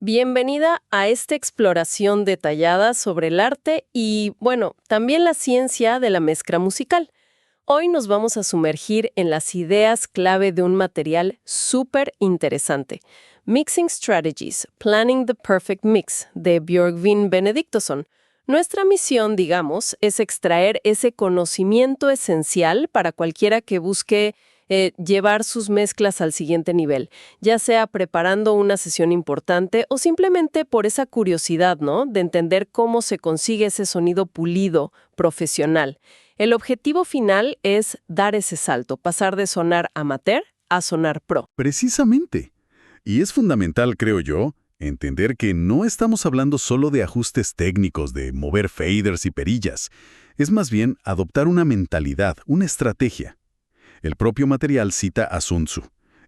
Bienvenida a esta exploración detallada sobre el arte y, bueno, también la ciencia de la mezcla musical. Hoy nos vamos a sumergir en las ideas clave de un material súper interesante. Mixing Strategies, Planning the Perfect Mix, de Björgvin Benedictosson. Nuestra misión, digamos, es extraer ese conocimiento esencial para cualquiera que busque llevar sus mezclas al siguiente nivel, ya sea preparando una sesión importante o simplemente por esa curiosidad, ¿no?, de entender cómo se consigue ese sonido pulido, profesional. El objetivo final es dar ese salto, pasar de sonar amateur a sonar pro. Precisamente. Y es fundamental, creo yo, entender que no estamos hablando solo de ajustes técnicos, de mover faders y perillas. Es más bien adoptar una mentalidad, una estrategia. El propio material cita a Sun Tzu,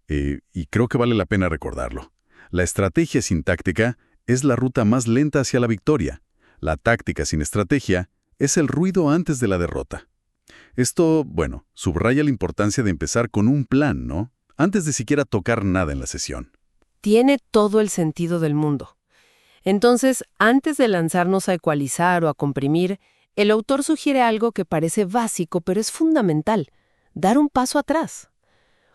y creo que vale la pena recordarlo. La estrategia sintáctica es la ruta más lenta hacia la victoria. La táctica sin estrategia es el ruido antes de la derrota. Esto, bueno, subraya la importancia de empezar con un plan, ¿no?, antes de siquiera tocar nada en la sesión. Tiene todo el sentido del mundo. Entonces, antes de lanzarnos a ecualizar o a comprimir, el autor sugiere algo que parece básico, pero es fundamental: dar un paso atrás.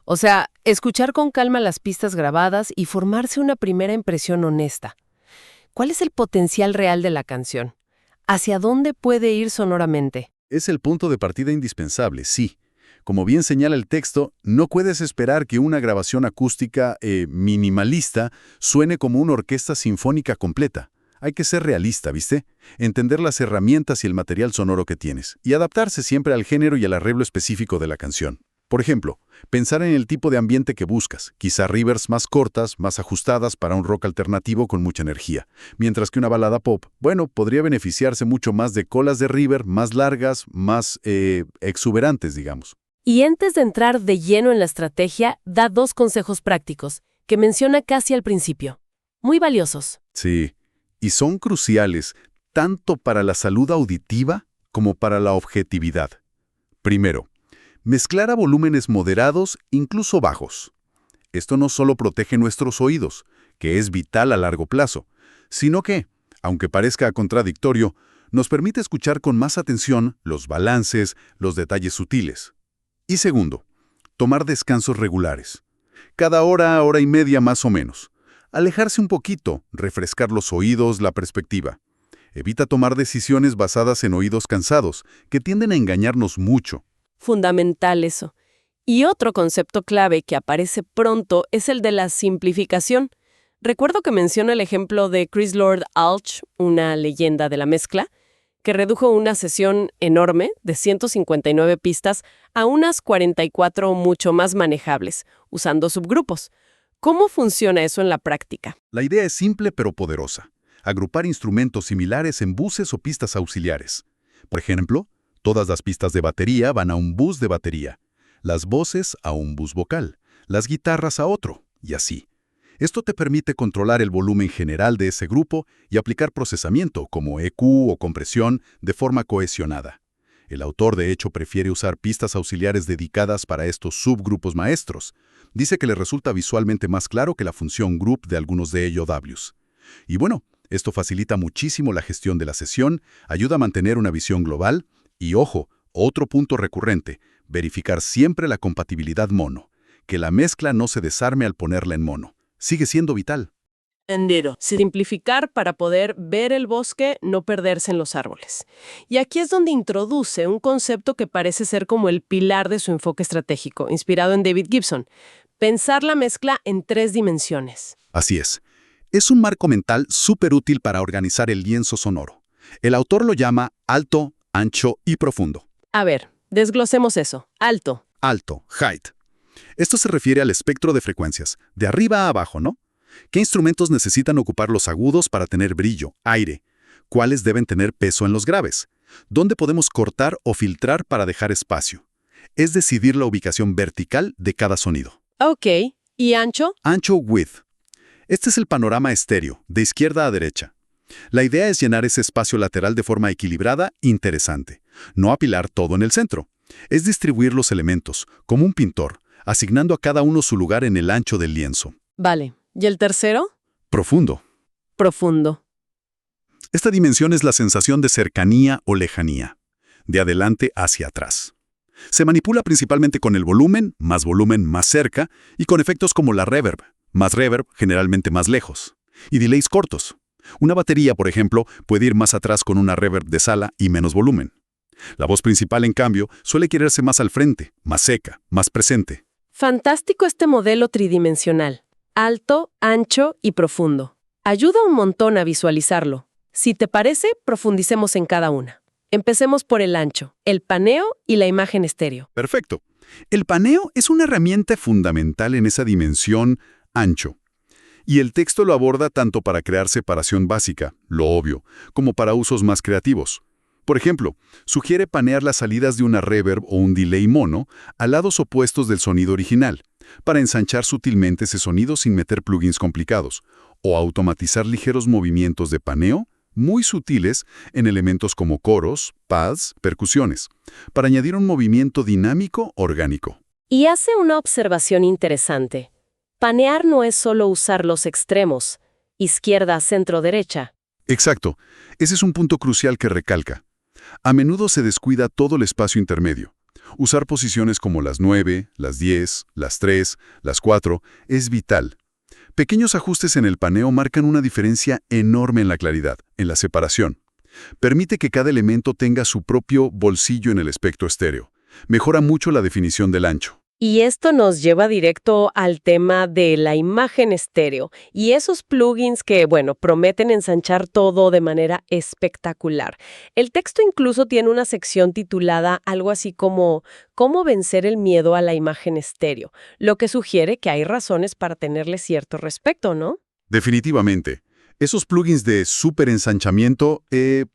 O sea, escuchar con calma las pistas grabadas y formarse una primera impresión honesta. ¿Cuál es el potencial real de la canción? ¿Hacia dónde puede ir sonoramente? Es el punto de partida indispensable, sí. Como bien señala el texto, no puedes esperar que una grabación acústica minimalista suene como una orquesta sinfónica completa. Hay que ser realista, ¿viste? Entender las herramientas y el material sonoro que tienes, y adaptarse siempre al género y al arreglo específico de la canción. Por ejemplo, pensar en el tipo de ambiente que buscas, quizá reverbs más cortas, más ajustadas para un rock alternativo con mucha energía, mientras que una balada pop, bueno, podría beneficiarse mucho más de colas de reverb más largas, más exuberantes, digamos. Y antes de entrar de lleno en la estrategia, da dos consejos prácticos, que menciona casi al principio. Muy valiosos. Sí, y son cruciales tanto para la salud auditiva como para la objetividad. Primero, mezclar a volúmenes moderados, incluso bajos. Esto no solo protege nuestros oídos, que es vital a largo plazo, sino que, aunque parezca contradictorio, nos permite escuchar con más atención los balances, los detalles sutiles. Y segundo, tomar descansos regulares. Cada hora, hora y media más o menos. Alejarse un poquito, refrescar los oídos, la perspectiva. Evita tomar decisiones basadas en oídos cansados, que tienden a engañarnos mucho. Fundamental eso. Y otro concepto clave que aparece pronto es el de la simplificación. Recuerdo que menciona el ejemplo de Chris Lord Alge, una leyenda de la mezcla, que redujo una sesión enorme de 159 pistas a unas 44 mucho más manejables, usando subgrupos. ¿Cómo funciona eso en la práctica? La idea es simple pero poderosa. Agrupar instrumentos similares en buses o pistas auxiliares. Por ejemplo, todas las pistas de batería van a un bus de batería, las voces a un bus vocal, las guitarras a otro, y así. Esto te permite controlar el volumen general de ese grupo y aplicar procesamiento, como EQ o compresión, de forma cohesionada. El autor, de hecho, prefiere usar pistas auxiliares dedicadas para estos subgrupos maestros. Dice que le resulta visualmente más claro que la función group de algunos de DAWs. Y bueno, esto facilita muchísimo la gestión de la sesión, ayuda a mantener una visión global y, ojo, otro punto recurrente, verificar siempre la compatibilidad mono, que la mezcla no se desarme al ponerla en mono. Sigue siendo vital. Entendido. Simplificar para poder ver el bosque, no perderse en los árboles. Y aquí es donde introduce un concepto que parece ser como el pilar de su enfoque estratégico, inspirado en David Gibson: pensar la mezcla en 3 dimensiones. Así es. Es un marco mental súper útil para organizar el lienzo sonoro. El autor lo llama alto, ancho y profundo. A ver, desglosemos eso. Alto. Alto, height. Esto se refiere al espectro de frecuencias, de arriba a abajo, ¿no? ¿Qué instrumentos necesitan ocupar los agudos para tener brillo, aire? ¿Cuáles deben tener peso en los graves? ¿Dónde podemos cortar o filtrar para dejar espacio? Es decidir la ubicación vertical de cada sonido. Ok. ¿Y ancho? Ancho, width. Este es el panorama estéreo, de izquierda a derecha. La idea es llenar ese espacio lateral de forma equilibrada e interesante. No apilar todo en el centro. Es distribuir los elementos, como un pintor, asignando a cada uno su lugar en el ancho del lienzo. Vale. ¿Y el tercero? Profundo. Profundo. Esta dimensión es la sensación de cercanía o lejanía, de adelante hacia atrás. Se manipula principalmente con el volumen más cerca, y con efectos como la reverb, más reverb, generalmente más lejos, y delays cortos. Una batería, por ejemplo, puede ir más atrás con una reverb de sala y menos volumen. La voz principal, en cambio, suele quererse más al frente, más seca, más presente. Fantástico este modelo tridimensional. Alto, ancho y profundo. Ayuda un montón a visualizarlo. Si te parece, profundicemos en cada una. Empecemos por el ancho, el paneo y la imagen estéreo. Perfecto. El paneo es una herramienta fundamental en esa dimensión ancho. Y el texto lo aborda tanto para crear separación básica, lo obvio, como para usos más creativos. Por ejemplo, sugiere panear las salidas de una reverb o un delay mono a lados opuestos del sonido original, para ensanchar sutilmente ese sonido sin meter plugins complicados, o automatizar ligeros movimientos de paneo muy sutiles en elementos como coros, pads, percusiones, para añadir un movimiento dinámico orgánico. Y hace una observación interesante. Panear no es solo usar los extremos, izquierda, centro, derecha. Exacto. Ese es un punto crucial que recalca. A menudo se descuida todo el espacio intermedio. Usar posiciones como las 9, las 10, las 3, las 4 es vital. Pequeños ajustes en el paneo marcan una diferencia enorme en la claridad, en la separación. Permite que cada elemento tenga su propio bolsillo en el espectro estéreo. Mejora mucho la definición del ancho. Y esto nos lleva directo al tema de la imagen estéreo y esos plugins que, prometen ensanchar todo de manera espectacular. El texto incluso tiene una sección titulada algo así como «Cómo vencer el miedo a la imagen estéreo», lo que sugiere que hay razones para tenerle cierto respeto, ¿no? Definitivamente. Esos plugins de super ensanchamiento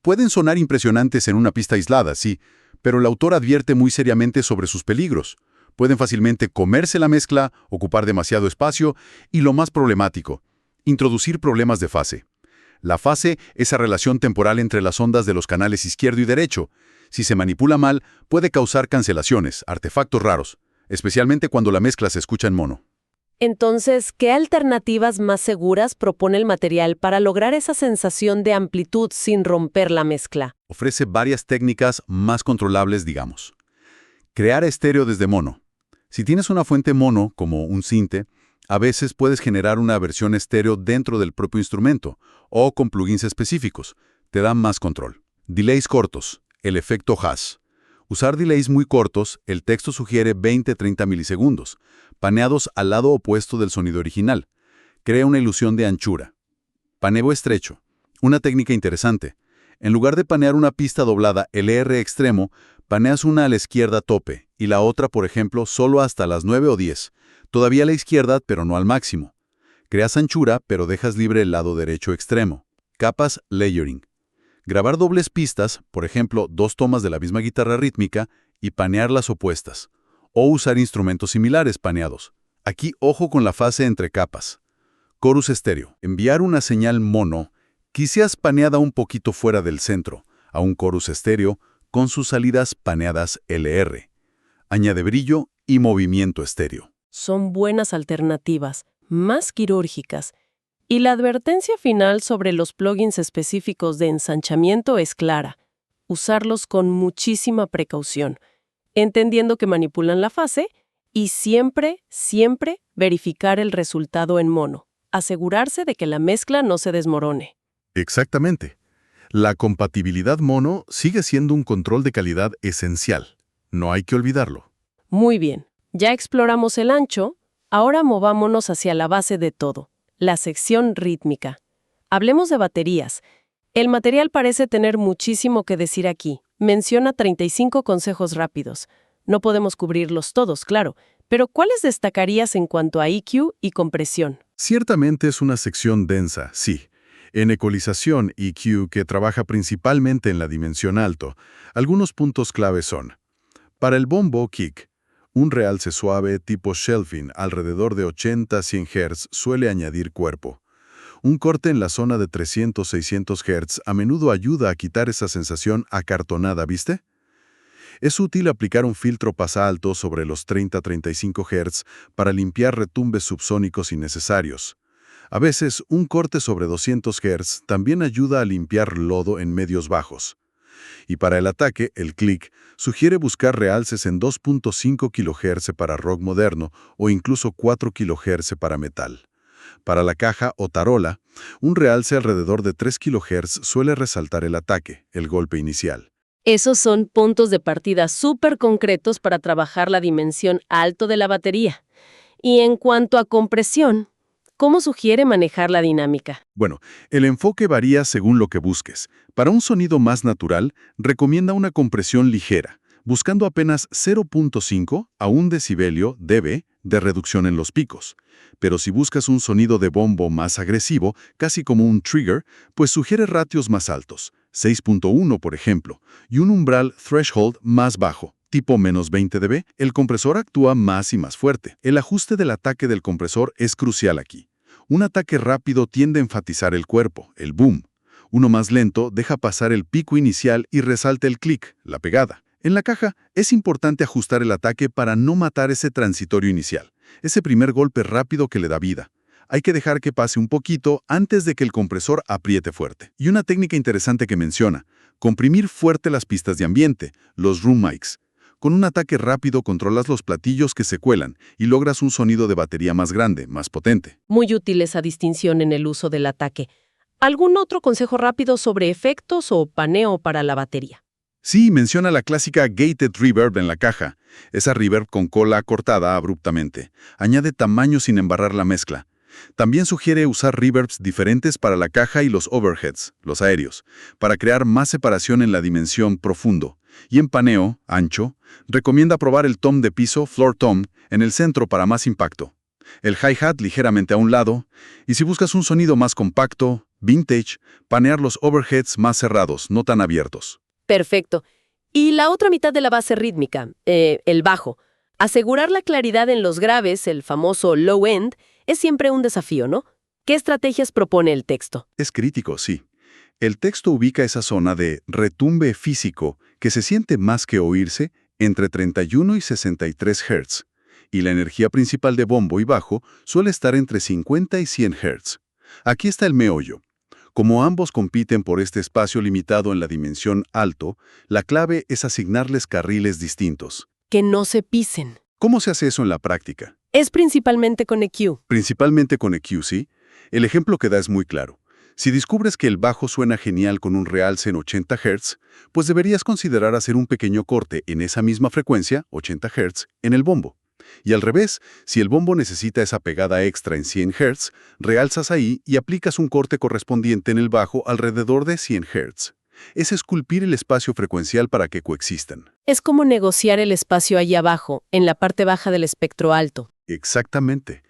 pueden sonar impresionantes en una pista aislada, sí, pero el autor advierte muy seriamente sobre sus peligros. Pueden fácilmente comerse la mezcla, ocupar demasiado espacio y, lo más problemático, introducir problemas de fase. La fase es esa relación temporal entre las ondas de los canales izquierdo y derecho. Si se manipula mal, puede causar cancelaciones, artefactos raros, especialmente cuando la mezcla se escucha en mono. Entonces, ¿qué alternativas más seguras propone el material para lograr esa sensación de amplitud sin romper la mezcla? Ofrece varias técnicas más controlables, digamos. Crear estéreo desde mono. Si tienes una fuente mono, como un sinte, a veces puedes generar una versión estéreo dentro del propio instrumento, o con plugins específicos. Te dan más control. Delays cortos. El efecto Haas. Usar delays muy cortos, el texto sugiere 20-30 milisegundos, paneados al lado opuesto del sonido original. Crea una ilusión de anchura. Paneo estrecho. Una técnica interesante. En lugar de panear una pista doblada LR extremo, paneas una a la izquierda tope y la otra, por ejemplo, solo hasta las 9 o 10. Todavía a la izquierda, pero no al máximo. Creas anchura, pero dejas libre el lado derecho extremo. Capas layering. Grabar dobles pistas, por ejemplo, 2 tomas de la misma guitarra rítmica, y panear las opuestas. O usar instrumentos similares paneados. Aquí ojo con la fase entre capas. Chorus estéreo. Enviar una señal mono, quizás paneada un poquito fuera del centro, a un chorus estéreo con sus salidas paneadas LR. Añade brillo y movimiento estéreo. Son buenas alternativas, más quirúrgicas. Y la advertencia final sobre los plugins específicos de ensanchamiento es clara. Usarlos con muchísima precaución, entendiendo que manipulan la fase y siempre verificar el resultado en mono. Asegurarse de que la mezcla no se desmorone. Exactamente. La compatibilidad mono sigue siendo un control de calidad esencial. No hay que olvidarlo. Muy bien, ya exploramos el ancho, ahora movámonos hacia la base de todo, la sección rítmica. Hablemos de baterías. El material parece tener muchísimo que decir aquí. Menciona 35 consejos rápidos. No podemos cubrirlos todos, claro, pero ¿cuáles destacarías en cuanto a EQ y compresión? Ciertamente es una sección densa, sí. En ecualización EQ, que trabaja principalmente en la dimensión alto, algunos puntos clave son: para el bombo kick, un realce suave tipo shelving alrededor de 80-100 Hz suele añadir cuerpo. Un corte en la zona de 300-600 Hz a menudo ayuda a quitar esa sensación acartonada, ¿viste? Es útil aplicar un filtro pasalto sobre los 30-35 Hz para limpiar retumbes subsónicos innecesarios. A veces, un corte sobre 200 Hz también ayuda a limpiar lodo en medios bajos. Y para el ataque, el click sugiere buscar realces en 2.5 kHz para rock moderno o incluso 4 kHz para metal. Para la caja o tarola, un realce alrededor de 3 kHz suele resaltar el ataque, el golpe inicial. Esos son puntos de partida súper concretos para trabajar la dimensión alto de la batería. Y en cuanto a compresión, ¿cómo sugiere manejar la dinámica? Bueno, el enfoque varía según lo que busques. Para un sonido más natural, recomienda una compresión ligera, buscando apenas 0.5 a 1 decibelio dB de reducción en los picos. Pero si buscas un sonido de bombo más agresivo, casi como un trigger, pues sugiere ratios más altos, 6.1 por ejemplo, y un umbral threshold más bajo, tipo menos 20 dB. El compresor actúa más y más fuerte. El ajuste del ataque del compresor es crucial aquí. Un ataque rápido tiende a enfatizar el cuerpo, el boom. Uno más lento deja pasar el pico inicial y resalta el click, la pegada. En la caja, es importante ajustar el ataque para no matar ese transitorio inicial, ese primer golpe rápido que le da vida. Hay que dejar que pase un poquito antes de que el compresor apriete fuerte. Y una técnica interesante que menciona, comprimir fuerte las pistas de ambiente, los room mics. Con un ataque rápido controlas los platillos que se cuelan y logras un sonido de batería más grande, más potente. Muy útil esa distinción en el uso del ataque. ¿Algún otro consejo rápido sobre efectos o paneo para la batería? Sí, menciona la clásica gated reverb en la caja, esa reverb con cola cortada abruptamente. Añade tamaño sin embarrar la mezcla. También sugiere usar reverbs diferentes para la caja y los overheads, los aéreos, para crear más separación en la dimensión profundo. Y en paneo, ancho, recomienda probar el tom de piso, floor tom, en el centro para más impacto. El hi-hat ligeramente a un lado, y si buscas un sonido más compacto, vintage, panear los overheads más cerrados, no tan abiertos. Perfecto. Y la otra mitad de la base rítmica, el bajo. Asegurar la claridad en los graves, el famoso low end, es siempre un desafío, ¿no? ¿Qué estrategias propone el texto? Es crítico, sí. El texto ubica esa zona de retumbe físico que se siente más que oírse entre 31 y 63 Hz, y la energía principal de bombo y bajo suele estar entre 50 y 100 Hz. Aquí está el meollo. Como ambos compiten por este espacio limitado en la dimensión alto, la clave es asignarles carriles distintos. Que no se pisen. ¿Cómo se hace eso en la práctica? Es principalmente con EQ. Principalmente con EQ, ¿sí? El ejemplo que da es muy claro. Si descubres que el bajo suena genial con un realce en 80 Hz, pues deberías considerar hacer un pequeño corte en esa misma frecuencia, 80 Hz, en el bombo. Y al revés, si el bombo necesita esa pegada extra en 100 Hz, realzas ahí y aplicas un corte correspondiente en el bajo alrededor de 100 Hz. Es esculpir el espacio frecuencial para que coexistan. Es como negociar el espacio ahí abajo, en la parte baja del espectro alto. Exactamente.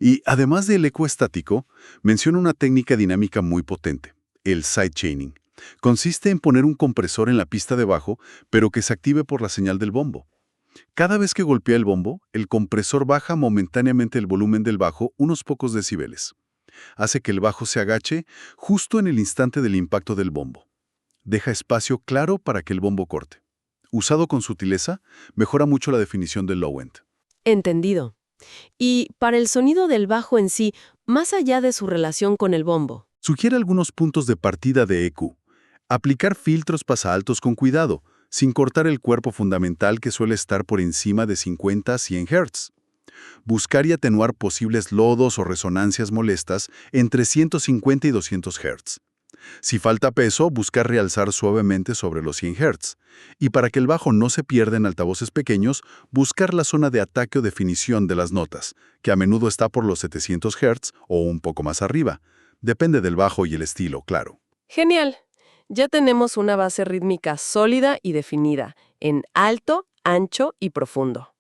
Y además del eco estático, menciona una técnica dinámica muy potente, el sidechaining. Consiste en poner un compresor en la pista de bajo, pero que se active por la señal del bombo. Cada vez que golpea el bombo, el compresor baja momentáneamente el volumen del bajo unos pocos decibeles. Hace que el bajo se agache justo en el instante del impacto del bombo. Deja espacio claro para que el bombo corte. Usado con sutileza, mejora mucho la definición del low end. Entendido. Y para el sonido del bajo en sí, más allá de su relación con el bombo. Sugiere algunos puntos de partida de EQ. Aplicar filtros pasaltos con cuidado, sin cortar el cuerpo fundamental que suele estar por encima de 50 a 100 Hz. Buscar y atenuar posibles lodos o resonancias molestas entre 150 y 200 Hz. Si falta peso, buscar realzar suavemente sobre los 100 Hz. Y para que el bajo no se pierda en altavoces pequeños, buscar la zona de ataque o definición de las notas, que a menudo está por los 700 Hz o un poco más arriba. Depende del bajo y el estilo, claro. Genial. Ya tenemos una base rítmica sólida y definida, en alto, ancho y profundo.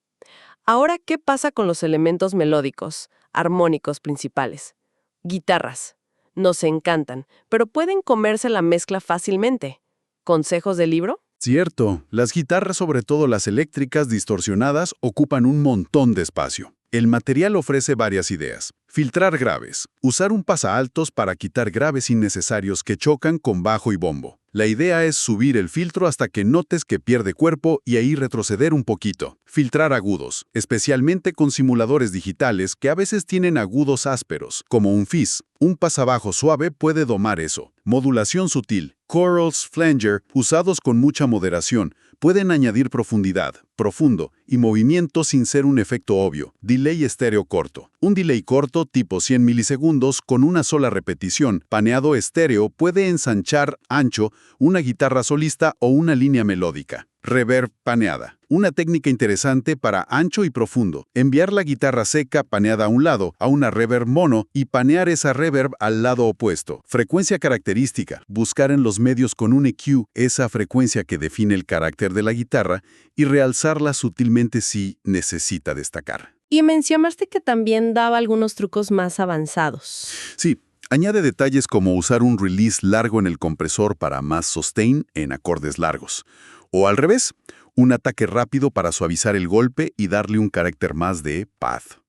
Ahora, ¿qué pasa con los elementos melódicos, armónicos principales? Guitarras. Nos encantan, pero pueden comerse la mezcla fácilmente. ¿Consejos del libro? Cierto, las guitarras, sobre todo las eléctricas distorsionadas, ocupan un montón de espacio. El material ofrece varias ideas. Filtrar graves. Usar un pasaaltos para quitar graves innecesarios que chocan con bajo y bombo. La idea es subir el filtro hasta que notes que pierde cuerpo y ahí retroceder un poquito. Filtrar agudos, especialmente con simuladores digitales que a veces tienen agudos ásperos, como un fizz. Un pasabajo suave puede domar eso. Modulación sutil. Corals, flanger, usados con mucha moderación, pueden añadir profundidad, profundo y movimiento sin ser un efecto obvio. Delay estéreo corto. Un delay corto tipo 100 milisegundos con una sola repetición, paneado estéreo, puede ensanchar ancho una guitarra solista o una línea melódica. Reverb paneada. Una técnica interesante para ancho y profundo. Enviar la guitarra seca paneada a un lado a una reverb mono y panear esa reverb al lado opuesto. Frecuencia característica. Buscar en los medios con un EQ esa frecuencia que define el carácter de la guitarra y realzarla sutilmente si necesita destacar. Y mencionaste que también daba algunos trucos más avanzados. Sí. Añade detalles como usar un release largo en el compresor para más sustain en acordes largos. O al revés, un ataque rápido para suavizar el golpe y darle un carácter más de path.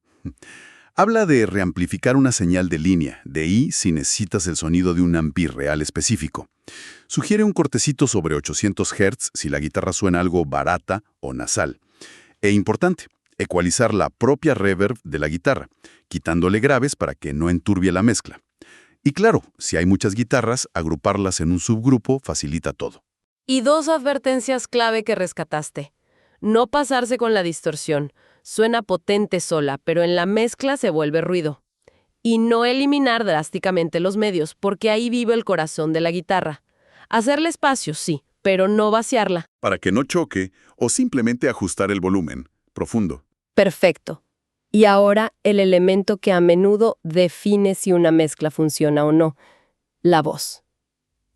Habla de reamplificar una señal de línea, de ahí si necesitas el sonido de un ampli real específico. Sugiere un cortecito sobre 800 Hz si la guitarra suena algo barata o nasal. E importante, ecualizar la propia reverb de la guitarra, quitándole graves para que no enturbie la mezcla. Y claro, si hay muchas guitarras, agruparlas en un subgrupo facilita todo. Y dos advertencias clave que rescataste. No pasarse con la distorsión. Suena potente sola, pero en la mezcla se vuelve ruido. Y no eliminar drásticamente los medios, porque ahí vive el corazón de la guitarra. Hacerle espacio, sí, pero no vaciarla. Para que no choque o simplemente ajustar el volumen. Profundo. Perfecto. Y ahora el elemento que a menudo define si una mezcla funciona o no, la voz.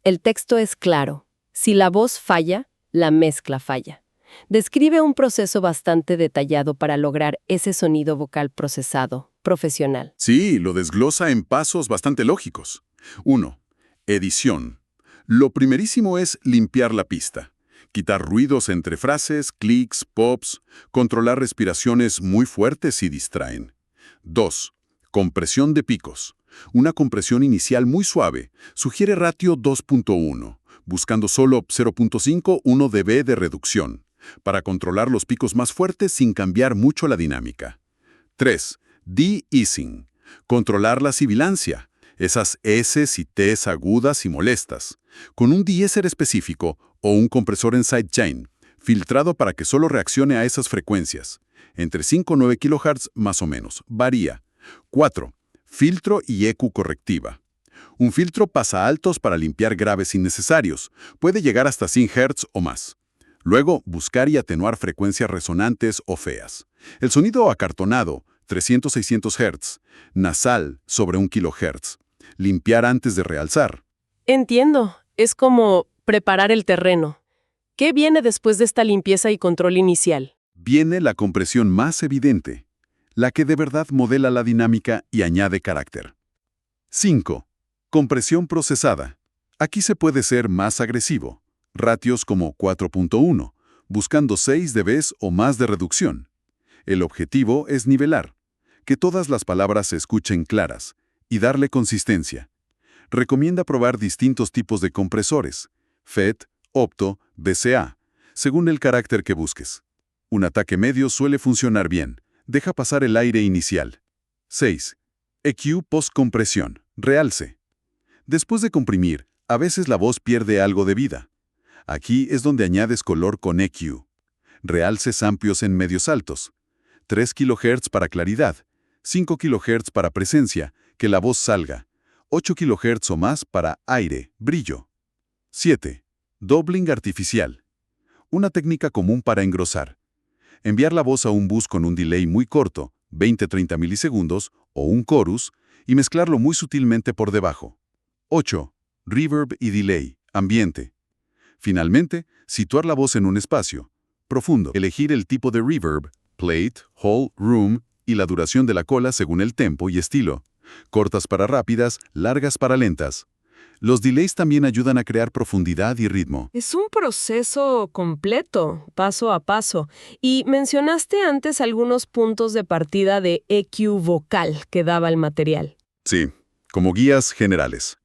El texto es claro. Si la voz falla, la mezcla falla. Describe un proceso bastante detallado para lograr ese sonido vocal procesado, profesional. Sí, lo desglosa en pasos bastante lógicos. 1. Edición. Lo primerísimo es limpiar la pista. Quitar ruidos entre frases, clics, pops, controlar respiraciones muy fuertes si distraen. 2. Compresión de picos. Una compresión inicial muy suave. Sugiere ratio 2.1, buscando solo 0.5-1 dB de reducción, para controlar los picos más fuertes sin cambiar mucho la dinámica. 3. De-easing. Controlar la sibilancia, esas S's y T's agudas y molestas, con un de-esser específico o un compresor en sidechain, filtrado para que solo reaccione a esas frecuencias, entre 5 y 9 kHz más o menos, varía. 4. Filtro y EQ correctiva. Un filtro pasaaltos para limpiar graves innecesarios, puede llegar hasta 100 Hz o más. Luego, buscar y atenuar frecuencias resonantes o feas. El sonido acartonado, 300-600 Hz, nasal, sobre 1 kHz. Limpiar antes de realzar. Entiendo. Es como preparar el terreno. ¿Qué viene después de esta limpieza y control inicial? Viene la compresión más evidente, la que de verdad modela la dinámica y añade carácter. 5. Compresión procesada. Aquí se puede ser más agresivo. Ratios como 4.1, buscando 6 dB o más de reducción. El objetivo es nivelar, que todas las palabras se escuchen claras y darle consistencia. Recomienda probar distintos tipos de compresores, FET, Opto, BCA, según el carácter que busques. Un ataque medio suele funcionar bien. Deja pasar el aire inicial. 6. EQ post-compresión. Realce. Después de comprimir, a veces la voz pierde algo de vida. Aquí es donde añades color con EQ. Realces amplios en medios altos. 3 kHz para claridad, 5 kHz para presencia, que la voz salga, 8 kHz o más para aire, brillo. 7. Doubling artificial. Una técnica común para engrosar. Enviar la voz a un bus con un delay muy corto, 20-30 milisegundos, o un chorus, y mezclarlo muy sutilmente por debajo. 8. Reverb y delay, ambiente. Finalmente, situar la voz en un espacio profundo. Elegir el tipo de reverb, plate, hall, room, y la duración de la cola según el tempo y estilo. Cortas para rápidas, largas para lentas. Los delays también ayudan a crear profundidad y ritmo. Es un proceso completo, paso a paso. Y mencionaste antes algunos puntos de partida de EQ vocal que daba el material. Sí, como guías generales.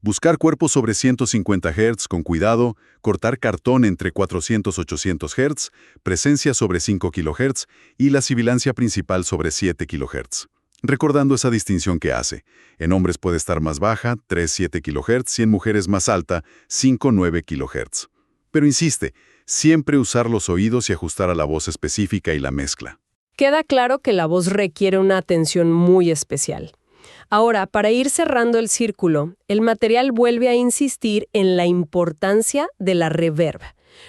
Buscar cuerpos sobre 150 Hz con cuidado, cortar cartón entre 400-800 Hz, presencia sobre 5 kHz y la sibilancia principal sobre 7 kHz. Recordando esa distinción que hace. En hombres puede estar más baja, 3-7 kHz, y en mujeres más alta, 5-9 kHz. Pero insiste, siempre usar los oídos y ajustar a la voz específica y la mezcla. Queda claro que la voz requiere una atención muy especial. Ahora, para ir cerrando el círculo, el material vuelve a insistir en la importancia de la reverb.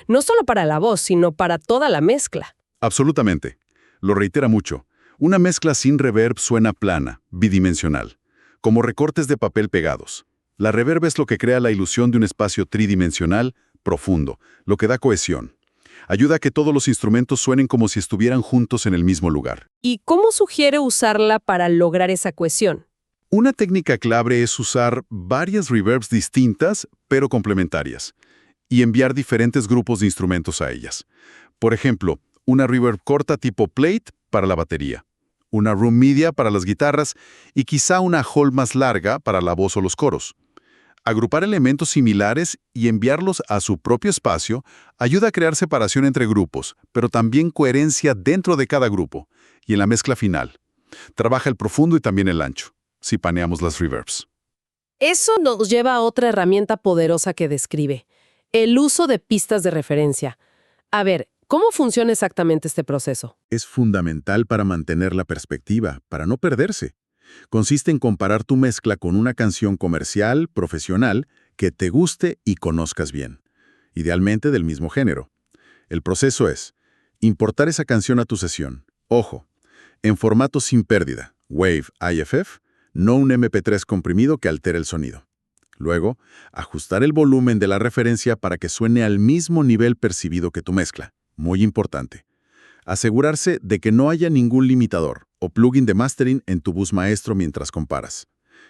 No solo para la voz, sino para toda la mezcla. Absolutamente. Lo reitera mucho. Una mezcla sin reverb suena plana, bidimensional, como recortes de papel pegados. La reverb es lo que crea la ilusión de un espacio tridimensional, profundo, lo que da cohesión. Ayuda a que todos los instrumentos suenen como si estuvieran juntos en el mismo lugar. ¿Y cómo sugiere usarla para lograr esa cohesión? Una técnica clave es usar varias reverbs distintas, pero complementarias, y enviar diferentes grupos de instrumentos a ellas. Por ejemplo, una reverb corta tipo plate para la batería, una room media para las guitarras y quizá una hall más larga para la voz o los coros. Agrupar elementos similares y enviarlos a su propio espacio ayuda a crear separación entre grupos, pero también coherencia dentro de cada grupo. Y en la mezcla final, trabaja el profundo y también el ancho, si paneamos las reverbs. Eso nos lleva a otra herramienta poderosa que describe, el uso de pistas de referencia. A ver, ¿cómo funciona exactamente este proceso? Es fundamental para mantener la perspectiva, para no perderse. Consiste en comparar tu mezcla con una canción comercial, profesional, que te guste y conozcas bien, idealmente del mismo género. El proceso es importar esa canción a tu sesión. Ojo, en formato sin pérdida, WAV IFF, no un MP3 comprimido que altere el sonido. Luego, ajustar el volumen de la referencia para que suene al mismo nivel percibido que tu mezcla. Muy importante. Asegurarse de que no haya ningún limitador o plugin de mastering en tu bus maestro mientras comparas.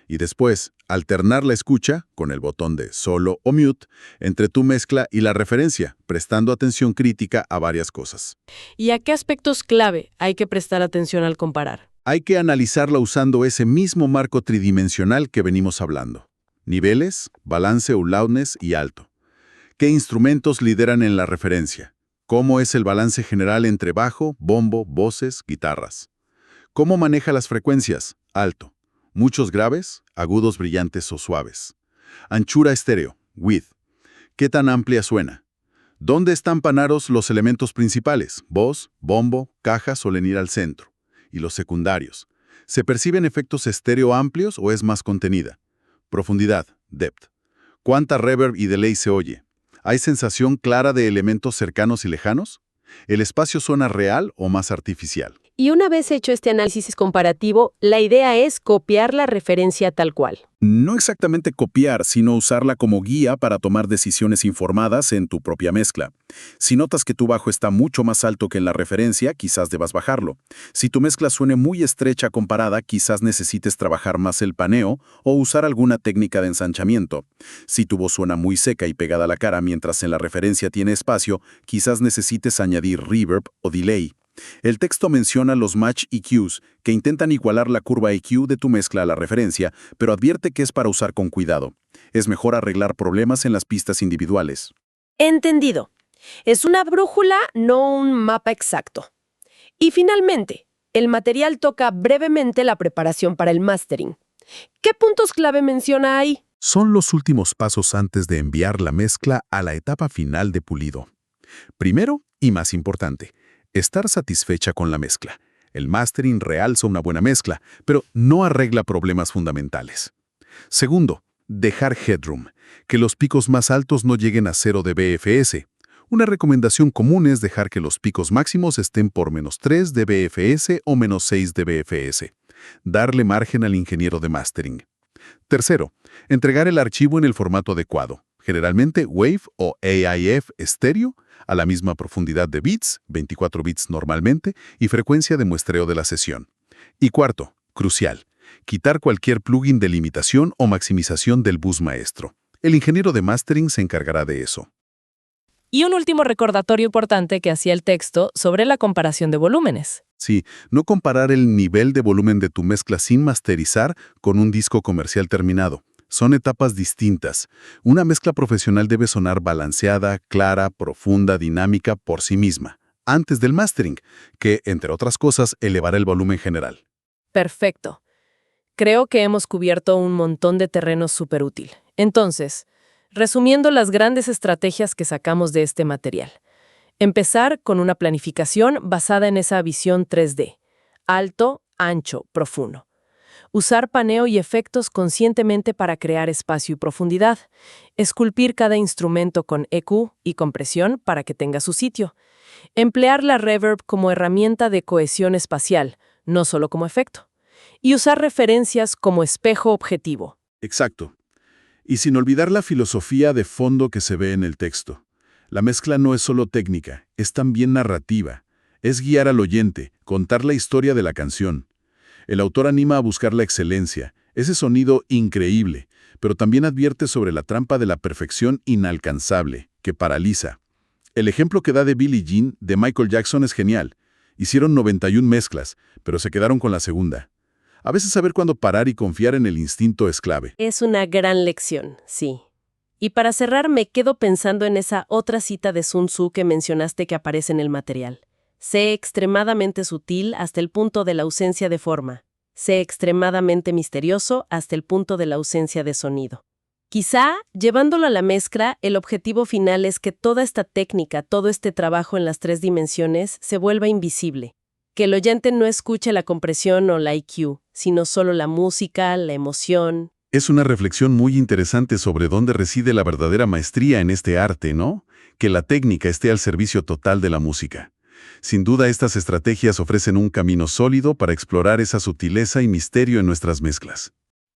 Y después, alternar la escucha, con el botón de solo o mute, entre tu mezcla y la referencia, prestando atención crítica a varias cosas. ¿Y a qué aspectos clave hay que prestar atención al comparar? Hay que analizarla usando ese mismo marco tridimensional que venimos hablando. Niveles, balance o loudness y alto. ¿Qué instrumentos lideran en la referencia? ¿Cómo es el balance general entre bajo, bombo, voces, guitarras? ¿Cómo maneja las frecuencias? Alto. Muchos graves, agudos brillantes o suaves. Anchura estéreo, width. ¿Qué tan amplia suena? ¿Dónde están panados los elementos principales? Voz, bombo, caja suelen ir al centro. Y los secundarios. ¿Se perciben efectos estéreo amplios o es más contenida? Profundidad, depth. ¿Cuánta reverb y delay se oye? ¿Hay sensación clara de elementos cercanos y lejanos? ¿El espacio suena real o más artificial? Y una vez hecho este análisis comparativo, la idea es copiar la referencia tal cual. No exactamente copiar, sino usarla como guía para tomar decisiones informadas en tu propia mezcla. Si notas que tu bajo está mucho más alto que en la referencia, quizás debas bajarlo. Si tu mezcla suene muy estrecha comparada, quizás necesites trabajar más el paneo o usar alguna técnica de ensanchamiento. Si tu voz suena muy seca y pegada a la cara mientras en la referencia tiene espacio, quizás necesites añadir reverb o delay. El texto menciona los match EQs, que intentan igualar la curva EQ de tu mezcla a la referencia, pero advierte que es para usar con cuidado. Es mejor arreglar problemas en las pistas individuales. Entendido. Es una brújula, no un mapa exacto. Y finalmente, el material toca brevemente la preparación para el mastering. ¿Qué puntos clave menciona ahí? Son los últimos pasos antes de enviar la mezcla a la etapa final de pulido. Primero, y más importante, estar satisfecha con la mezcla. El mastering realza una buena mezcla, pero no arregla problemas fundamentales. Segundo, dejar headroom, que los picos más altos no lleguen a 0 dBFS. Una recomendación común es dejar que los picos máximos estén por -3 dBFS o -6 dBFS. Darle margen al ingeniero de mastering. Tercero, entregar el archivo en el formato adecuado, generalmente WAV o AIF estéreo, a la misma profundidad de bits, 24 bits normalmente, y frecuencia de muestreo de la sesión. Y cuarto, crucial, quitar cualquier plugin de limitación o maximización del bus maestro. El ingeniero de mastering se encargará de eso. Y un último recordatorio importante que hacía el texto sobre la comparación de volúmenes. Sí, no comparar el nivel de volumen de tu mezcla sin masterizar con un disco comercial terminado. Son etapas distintas. Una mezcla profesional debe sonar balanceada, clara, profunda, dinámica por sí misma, antes del mastering, que, entre otras cosas, elevará el volumen general. Perfecto. Creo que hemos cubierto un montón de terreno súper útil. Entonces, resumiendo las grandes estrategias que sacamos de este material. Empezar con una planificación basada en esa visión 3D. Alto, ancho, profundo. Usar paneo y efectos conscientemente para crear espacio y profundidad. Esculpir cada instrumento con EQ y compresión para que tenga su sitio. Emplear la reverb como herramienta de cohesión espacial, no solo como efecto. Y usar referencias como espejo objetivo. Exacto. Y sin olvidar la filosofía de fondo que se ve en el texto. La mezcla no es solo técnica, es también narrativa. Es guiar al oyente, contar la historia de la canción. El autor anima a buscar la excelencia, ese sonido increíble, pero también advierte sobre la trampa de la perfección inalcanzable, que paraliza. El ejemplo que da de Billie Jean de Michael Jackson es genial. Hicieron 91 mezclas, pero se quedaron con la segunda. A veces saber cuándo parar y confiar en el instinto es clave. Es una gran lección, sí. Y para cerrar me quedo pensando en esa otra cita de Sun Tzu que mencionaste que aparece en el material. Sé extremadamente sutil hasta el punto de la ausencia de forma. Sé extremadamente misterioso hasta el punto de la ausencia de sonido. Quizá, llevándolo a la mezcla, el objetivo final es que toda esta técnica, todo este trabajo en las 3 dimensiones, se vuelva invisible. Que el oyente no escuche la compresión o la EQ, sino solo la música, la emoción. Es una reflexión muy interesante sobre dónde reside la verdadera maestría en este arte, ¿no? Que la técnica esté al servicio total de la música. Sin duda, estas estrategias ofrecen un camino sólido para explorar esa sutileza y misterio en nuestras mezclas.